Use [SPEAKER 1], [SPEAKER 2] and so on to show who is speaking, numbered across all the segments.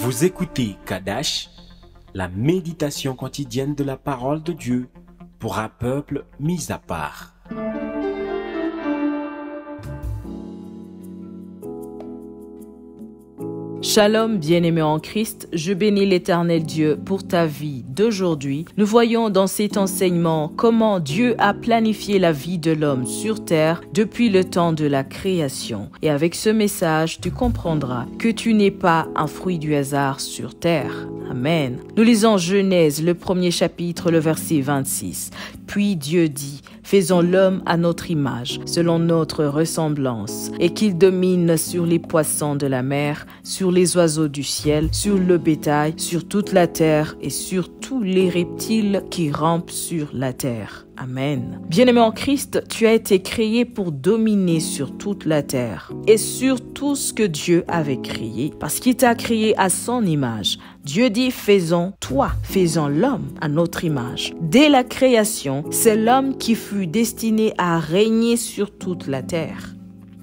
[SPEAKER 1] Vous écoutez Kadash, la méditation quotidienne de la parole de Dieu pour un peuple mis à part.
[SPEAKER 2] Shalom, bien-aimé en Christ, je bénis l'Éternel Dieu pour ta vie d'aujourd'hui. Nous voyons dans cet enseignement comment Dieu a planifié la vie de l'homme sur terre depuis le temps de la création. Et avec ce message, tu comprendras que tu n'es pas un fruit du hasard sur terre. Amen. Nous lisons Genèse, le premier chapitre, le verset 26. Puis Dieu dit, faisons l'homme à notre image, selon notre ressemblance, et qu'il domine sur les poissons de la mer, sur les oiseaux du ciel, sur le bétail, sur toute la terre et sur tous les reptiles qui rampent sur la terre. Amen. Bien-aimé en Christ, tu as été créé pour dominer sur toute la terre et sur tout ce que Dieu avait créé, parce qu'il t'a créé à son image. Dieu dit, faisons l'homme à notre image. Dès la création, c'est l'homme qui fut destiné à régner sur toute la terre.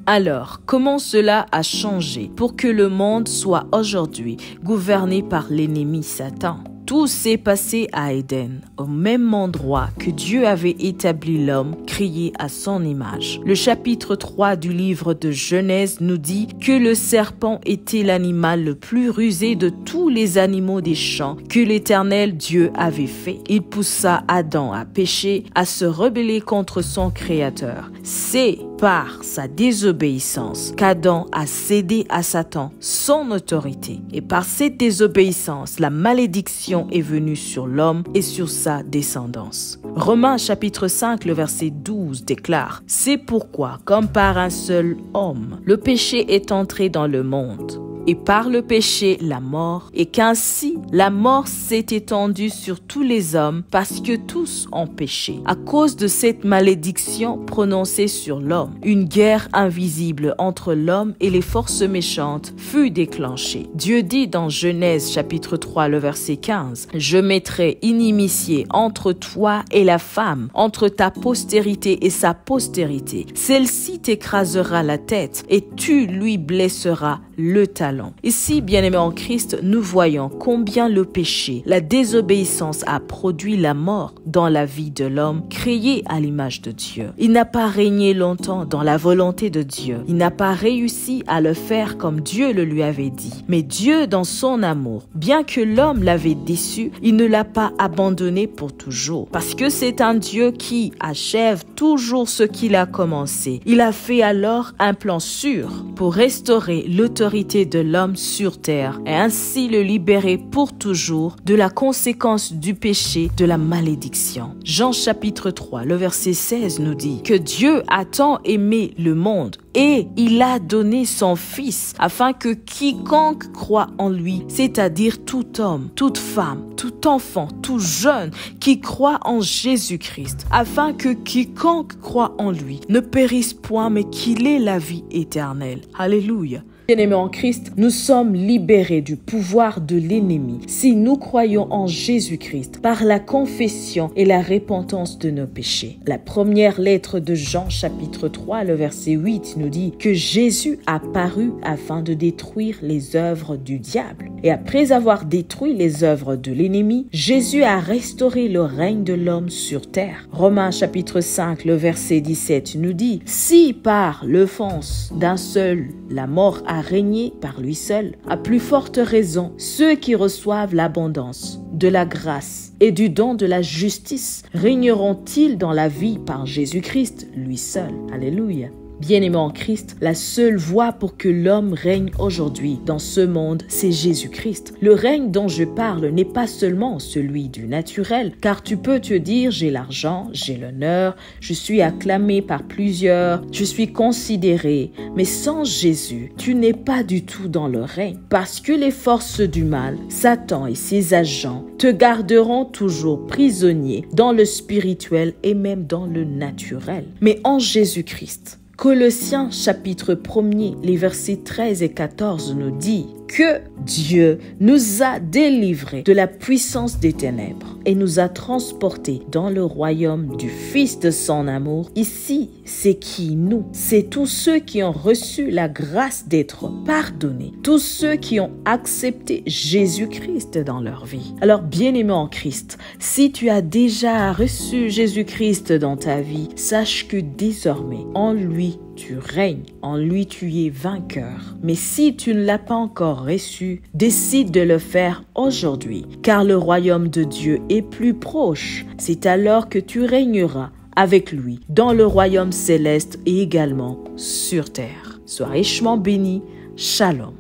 [SPEAKER 2] Alors, comment cela a changé pour que le monde soit aujourd'hui gouverné par l'ennemi Satan? Tout s'est passé à Éden, au même endroit que Dieu avait établi l'homme, créé à son image. Le chapitre 3 du livre de Genèse nous dit que le serpent était l'animal le plus rusé de tous les animaux des champs que l'Éternel Dieu avait fait. Il poussa Adam à pécher, à se rebeller contre son Créateur. C'est par sa désobéissance qu'Adam a cédé à Satan son autorité. Et par cette désobéissance, la malédiction est venue sur l'homme et sur sa descendance. Romains chapitre 5, le verset 12 déclare « C'est pourquoi, comme par un seul homme, le péché est entré dans le monde. Et par le péché, la mort, et qu'ainsi la mort s'est étendue sur tous les hommes parce que tous ont péché. À cause de cette malédiction prononcée sur l'homme, une guerre invisible entre l'homme et les forces méchantes fut déclenchée. Dieu dit dans Genèse chapitre 3, le verset 15, « Je mettrai inimitié entre toi et la femme, entre ta postérité et sa postérité. Celle-ci t'écrasera la tête et tu lui blesseras le talon. » Ici, bien-aimés en Christ, nous voyons combien le péché, la désobéissance a produit la mort dans la vie de l'homme créé à l'image de Dieu. Il n'a pas régné longtemps dans la volonté de Dieu. Il n'a pas réussi à le faire comme Dieu le lui avait dit. Mais Dieu, dans son amour, bien que l'homme l'avait déçu, il ne l'a pas abandonné pour toujours. Parce que c'est un Dieu qui achève toujours ce qu'il a commencé. Il a fait alors un plan sûr pour restaurer l'autorité de l'homme sur terre et ainsi le libérer pour toujours de la conséquence du péché, de la malédiction. Jean chapitre 3, le verset 16 nous dit que Dieu a tant aimé le monde et il a donné son Fils afin que quiconque croit en lui, c'est-à-dire tout homme, toute femme, tout enfant, tout jeune qui croit en Jésus-Christ, afin que quiconque croit en lui ne périsse point mais qu'il ait la vie éternelle. Alléluia. Bien-aimés en Christ, nous sommes libérés du pouvoir de l'ennemi si nous croyons en Jésus-Christ par la confession et la repentance de nos péchés. La première lettre de Jean chapitre 3, le verset 8 nous dit que Jésus a paru afin de détruire les œuvres du diable. Et après avoir détruit les œuvres de l'ennemi, Jésus a restauré le règne de l'homme sur terre. Romains chapitre 5, le verset 17 nous dit « Si par l'offense d'un seul la mort a régné par lui seul, à plus forte raison, ceux qui reçoivent l'abondance de la grâce et du don de la justice régneront-ils dans la vie par Jésus-Christ, lui seul. Alléluia. Bien-aimés en Christ, la seule voie pour que l'homme règne aujourd'hui dans ce monde, c'est Jésus-Christ. Le règne dont je parle n'est pas seulement celui du naturel, car tu peux te dire j'ai l'argent, j'ai l'honneur, je suis acclamé par plusieurs, je suis considéré. Mais sans Jésus, tu n'es pas du tout dans le règne, parce que les forces du mal, Satan et ses agents, te garderont toujours prisonnier dans le spirituel et même dans le naturel. Mais en Jésus-Christ, Colossiens chapitre 1er, les versets 13 et 14 nous dit que Dieu nous a délivrés de la puissance des ténèbres et nous a transportés dans le royaume du Fils de son amour. Ici, c'est qui nous? C'est tous ceux qui ont reçu la grâce d'être pardonnés, tous ceux qui ont accepté Jésus-Christ dans leur vie. Alors, bien-aimé en Christ, si tu as déjà reçu Jésus-Christ dans ta vie, sache que désormais, en lui, tu règnes, en lui tu es vainqueur. Mais si tu ne l'as pas encore reçu, décide de le faire aujourd'hui, car le royaume de Dieu est plus proche. C'est alors que tu régneras avec lui dans le royaume céleste et également sur terre. Sois richement béni. Shalom.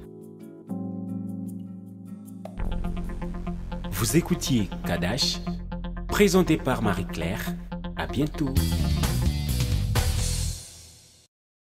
[SPEAKER 1] Vous écoutiez Kadash, présenté par Marie-Claire. À bientôt.